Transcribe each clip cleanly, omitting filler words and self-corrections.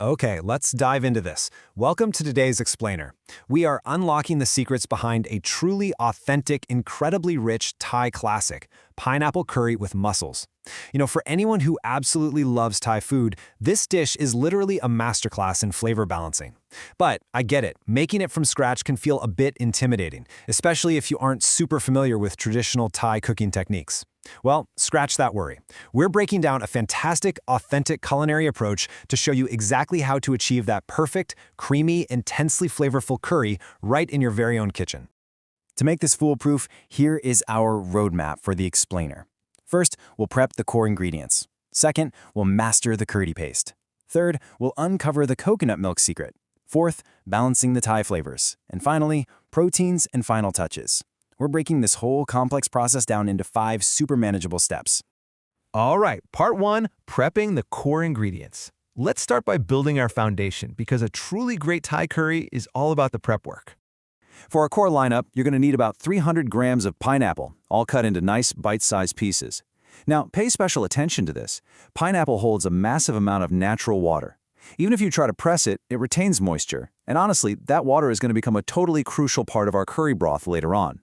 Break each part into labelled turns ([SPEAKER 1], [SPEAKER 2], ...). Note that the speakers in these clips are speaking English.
[SPEAKER 1] Okay, let's dive into this. Welcome to today's explainer. We are unlocking the secrets behind a truly authentic, incredibly rich Thai classic, pineapple curry with mussels. For anyone who absolutely loves Thai food, this dish is literally a masterclass in flavor balancing. But I get it, making it from scratch can feel a bit intimidating, especially if you aren't super familiar with traditional Thai cooking techniques. Well, scratch that worry. We're breaking down a fantastic, authentic culinary approach to show you exactly how to achieve that perfect, creamy, intensely flavorful curry right in your very own kitchen.
[SPEAKER 2] To make this foolproof, here is our roadmap for the explainer. First, we'll prep the core ingredients. Second, we'll master the curry paste. Third, we'll uncover the coconut milk secret. Fourth, balancing the Thai flavors. And finally, proteins and final touches. We're breaking this whole complex process down into 5 super manageable steps.
[SPEAKER 3] All right, part 1, prepping the core ingredients. Let's start by building our foundation because a truly great Thai curry is all about the prep work.
[SPEAKER 4] For our core lineup, you're going to need about 300 grams of pineapple, all cut into nice bite-sized pieces. Now, pay special attention to this. Pineapple holds a massive amount of natural water. Even if you try to press it, it retains moisture. And honestly, that water is going to become a totally crucial part of our curry broth later on.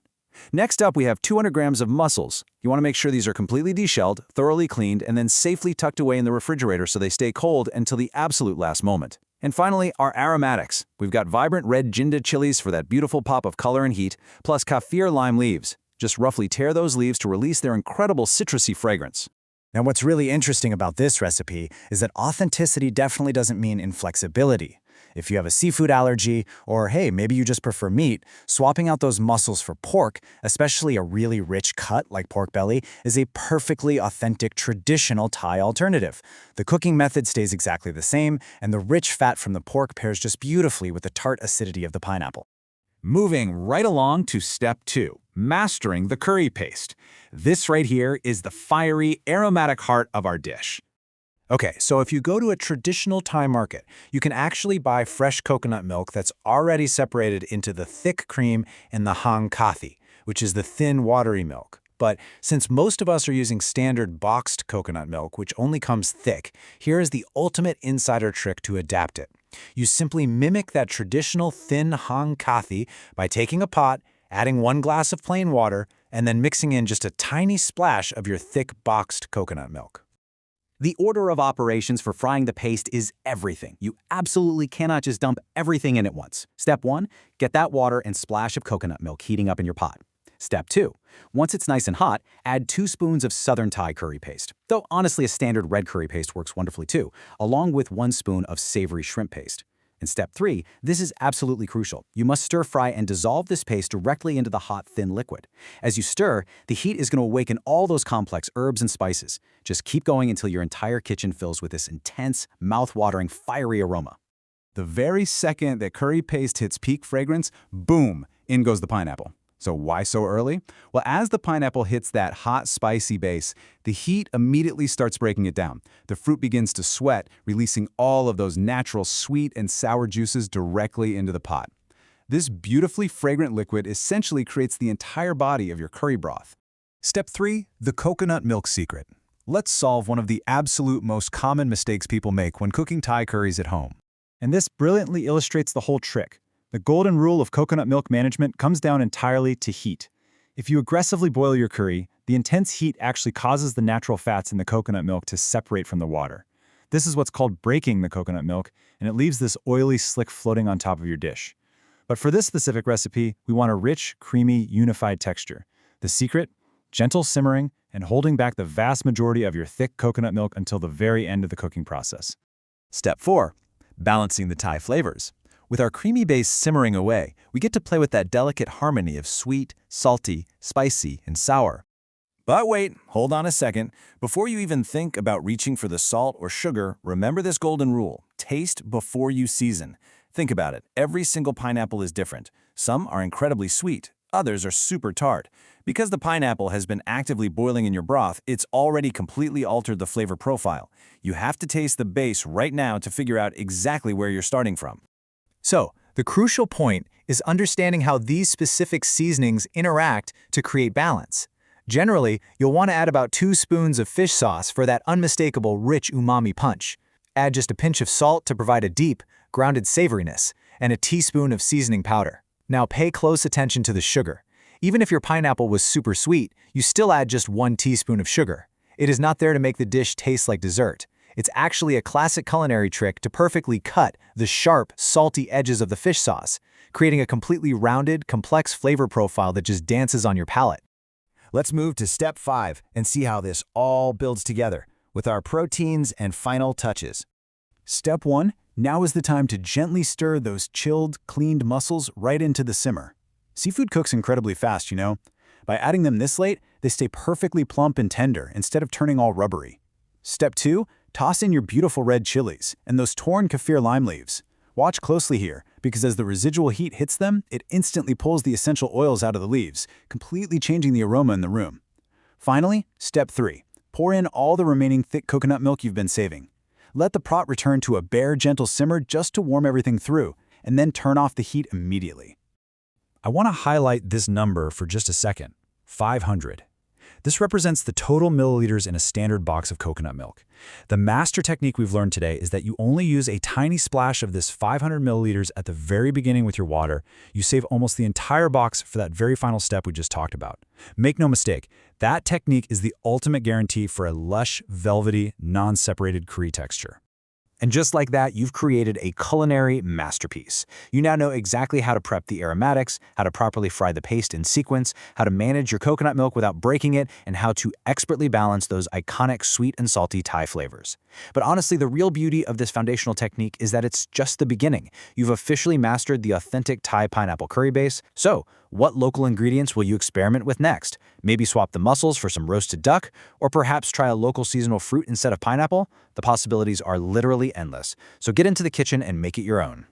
[SPEAKER 4] Next up, we have 200 grams of mussels. You want to make sure these are completely deshelled, thoroughly cleaned, and then safely tucked away in the refrigerator so they stay cold until the absolute last moment. And finally, our aromatics. We've got vibrant red ginger chilies for that beautiful pop of color and heat, plus kaffir lime leaves. Just roughly tear those leaves to release their incredible citrusy fragrance.
[SPEAKER 2] Now, what's really interesting about this recipe is that authenticity definitely doesn't mean inflexibility. If you have a seafood allergy, or hey, maybe you just prefer meat, swapping out those mussels for pork, especially a really rich cut like pork belly, is a perfectly authentic traditional Thai alternative. The cooking method stays exactly the same, and the rich fat from the pork pairs just beautifully with the tart acidity of the pineapple.
[SPEAKER 4] Moving right along to step 2, mastering the curry paste. This right here is the fiery, aromatic heart of our dish.
[SPEAKER 2] Okay, so if you go to a traditional Thai market, you can actually buy fresh coconut milk that's already separated into the thick cream and the hang kathi, which is the thin, watery milk. But since most of us are using standard boxed coconut milk, which only comes thick, here is the ultimate insider trick to adapt it. You simply mimic that traditional thin hang kathi by taking a pot, adding 1 glass of plain water, and then mixing in just a tiny splash of your thick boxed coconut milk.
[SPEAKER 4] The order of operations for frying the paste is everything. You absolutely cannot just dump everything in at once. Step 1, get that water and splash of coconut milk heating up in your pot. Step 2, once it's nice and hot, add 2 spoons of Southern Thai curry paste. Though honestly, a standard red curry paste works wonderfully too, along with 1 spoon of savory shrimp paste. In step 3, this is absolutely crucial. You must stir fry and dissolve this paste directly into the hot, thin liquid. As you stir, the heat is going to awaken all those complex herbs and spices. Just keep going until your entire kitchen fills with this intense, mouth-watering, fiery aroma. The very second that curry paste hits peak fragrance, boom, in goes the pineapple. So why so early? Well, as the pineapple hits that hot, spicy base, the heat immediately starts breaking it down. The fruit begins to sweat, releasing all of those natural sweet and sour juices directly into the pot. This beautifully fragrant liquid essentially creates the entire body of your curry broth.
[SPEAKER 1] Step 3, the coconut milk secret. Let's solve one of the absolute most common mistakes people make when cooking Thai curries at home.
[SPEAKER 2] And this brilliantly illustrates the whole trick. The golden rule of coconut milk management comes down entirely to heat. If you aggressively boil your curry, the intense heat actually causes the natural fats in the coconut milk to separate from the water. This is what's called breaking the coconut milk, and it leaves this oily slick floating on top of your dish. But for this specific recipe, we want a rich, creamy, unified texture. The secret? Gentle simmering and holding back the vast majority of your thick coconut milk until the very end of the cooking process.
[SPEAKER 4] Step 4, balancing the Thai flavors. With our creamy base simmering away, we get to play with that delicate harmony of sweet, salty, spicy, and sour. But wait, hold on a second. Before you even think about reaching for the salt or sugar, remember this golden rule. Taste before you season. Think about it. Every single pineapple is different. Some are incredibly sweet. Others are super tart. Because the pineapple has been actively boiling in your broth, it's already completely altered the flavor profile. You have to taste the base right now to figure out exactly where you're starting from.
[SPEAKER 1] So, the crucial point is understanding how these specific seasonings interact to create balance. Generally, you'll want to add about 2 spoons of fish sauce for that unmistakable rich umami punch.
[SPEAKER 2] Add just a pinch of salt to provide a deep, grounded savoriness, and a teaspoon of seasoning powder. Now pay close attention to the sugar. Even if your pineapple was super sweet, you still add just 1 teaspoon of sugar. It is not there to make the dish taste like dessert. It's actually a classic culinary trick to perfectly cut the sharp, salty edges of the fish sauce, creating a completely rounded, complex flavor profile that just dances on your palate.
[SPEAKER 1] Let's move to step 5 and see how this all builds together with our proteins and final touches.
[SPEAKER 2] Step 1. Now is the time to gently stir those chilled, cleaned mussels right into the simmer. Seafood cooks incredibly fast, you know. By adding them this late, they stay perfectly plump and tender instead of turning all rubbery. Step 2. Toss in your beautiful red chilies and those torn kaffir lime leaves. Watch closely here, because as the residual heat hits them, it instantly pulls the essential oils out of the leaves, completely changing the aroma in the room. Finally, step 3. Pour in all the remaining thick coconut milk you've been saving. Let the pot return to a bare, gentle simmer just to warm everything through, and then turn off the heat immediately.
[SPEAKER 5] I want to highlight this number for just a second, 500. This represents the total milliliters in a standard box of coconut milk. The master technique we've learned today is that you only use a tiny splash of this 500 milliliters at the very beginning with your water. You save almost the entire box for that very final step we just talked about. Make no mistake, that technique is the ultimate guarantee for a lush, velvety, non-separated curry texture.
[SPEAKER 2] And just like that, you've created a culinary masterpiece. You now know exactly how to prep the aromatics, how to properly fry the paste in sequence, how to manage your coconut milk without breaking it, and how to expertly balance those iconic sweet and salty Thai flavors. But honestly, the real beauty of this foundational technique is that it's just the beginning. You've officially mastered the authentic Thai pineapple curry base. So, what local ingredients will you experiment with next? Maybe swap the mussels for some roasted duck, or perhaps try a local seasonal fruit instead of pineapple? The possibilities are literally endless. So get into the kitchen and make it your own.